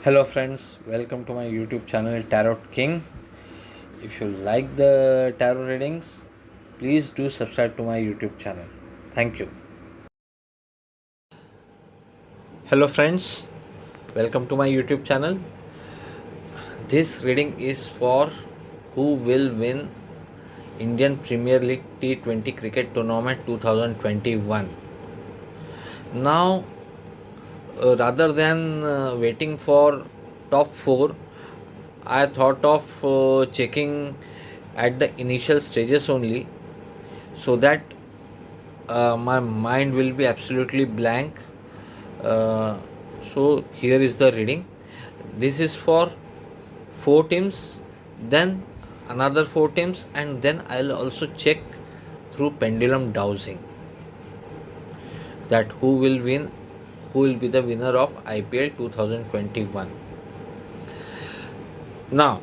Hello, friends, welcome to my YouTube channel Tarot King. If you like the tarot readings, please do subscribe to my YouTube channel. Thank you. Hello, friends, welcome to my YouTube channel. This reading is for who will win Indian Premier League T20 Cricket Tournament 2021. Now, rather than waiting for top 4, I thought of checking at the initial stages only, so that my mind will be absolutely blank. So here is the reading. This is for 4 teams, then another 4 teams, and then I'll also check through pendulum dowsing that who will win, who will be the winner of IPL 2021. Now,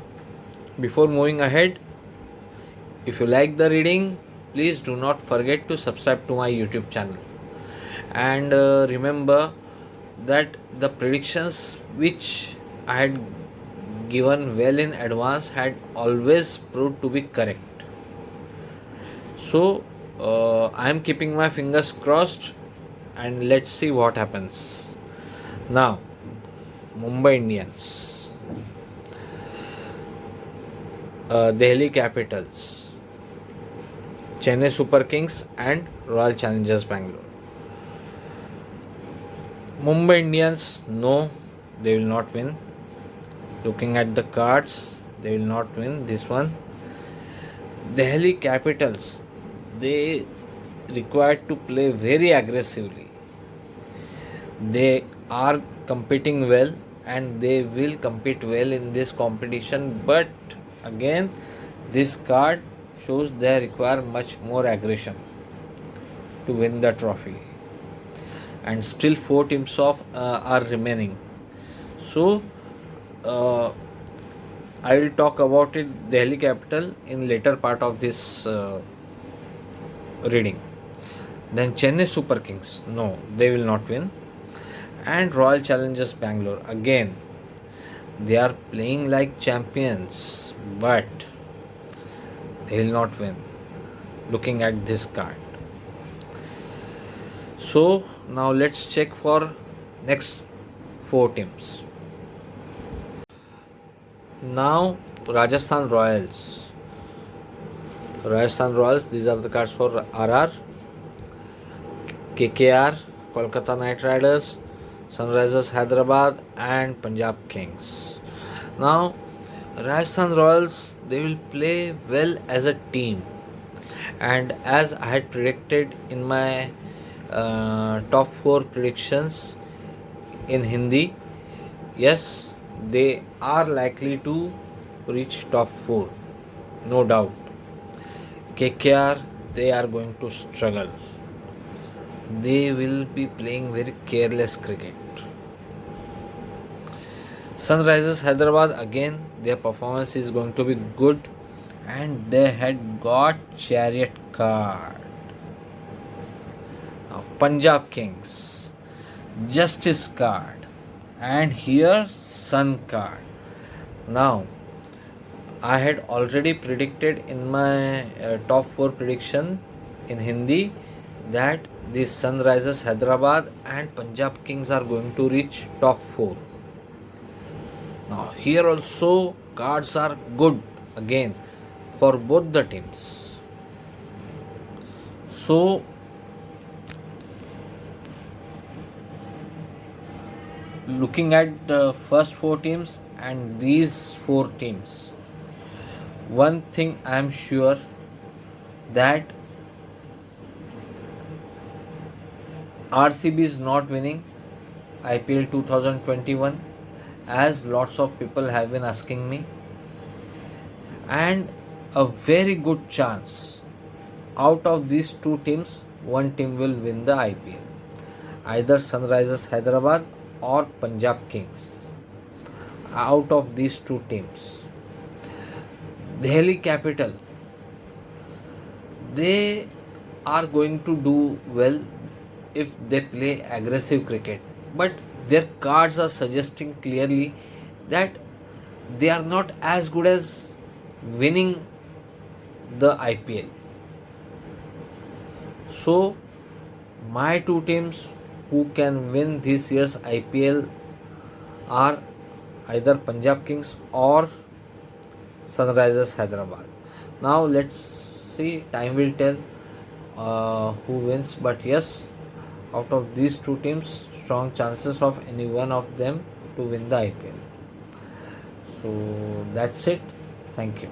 before moving ahead, if you like the reading, please do not forget to subscribe to my YouTube channel. And remember that the predictions which I had given well in advance had always proved to be correct. So I am keeping my fingers crossed and let's see what happens. Now, Mumbai Indians, Delhi Capitals, Chennai Super Kings, and Royal Challengers Bangalore. Mumbai Indians, no, they will not win. Looking at the cards, they will not win this one. Delhi Capitals, they required to play very aggressively. They are competing well and they will compete well in this competition, but again, this card shows they require much more aggression to win the trophy. And still, 4 teams of are remaining. So, uh, I will talk about it, Delhi Capital, in later part of this reading. Then Chennai Super Kings, no, they will not win. And Royal Challengers Bangalore, again, they are playing like champions, but they will not win. Looking at this card. So now let's check for next 4 teams. Now Rajasthan Royals. Rajasthan Royals, these are the cards for RR, KKR, Kolkata Knight Riders, Sunrisers Hyderabad, and Punjab Kings. Now, Rajasthan Royals, they will play well as a team, and as I had predicted in my top 4 predictions in Hindi, yes, they are likely to reach top 4, no doubt. KKR, they are going to struggle. They will be playing very careless cricket. Sunrisers Hyderabad, again, their performance is going to be good, and they had got Chariot card. Now, Punjab Kings, Justice card, and here Sun card. Now, I had already predicted in my top 4 prediction in Hindi that the Sunrisers Hyderabad and Punjab Kings are going to reach top 4. Now here also cards are good again for both the teams. So looking at the first 4 teams and these 4 teams, one thing I am sure that RCB is not winning IPL 2021, as lots of people have been asking me, and a very good chance out of these 2 teams, one team will win the IPL, either Sunrisers Hyderabad or Punjab Kings. Out of these 2 teams, Delhi Capital, they are going to do well if they play aggressive cricket, but Their cards are suggesting clearly that they are not as good as winning the IPL. So, my two teams who can win this year's IPL are either Punjab Kings or Sunrisers Hyderabad. Now, let's see, time will tell who wins, but yes, out of these two teams, strong chances of any one of them to win the IPL. So, that's it. Thank you.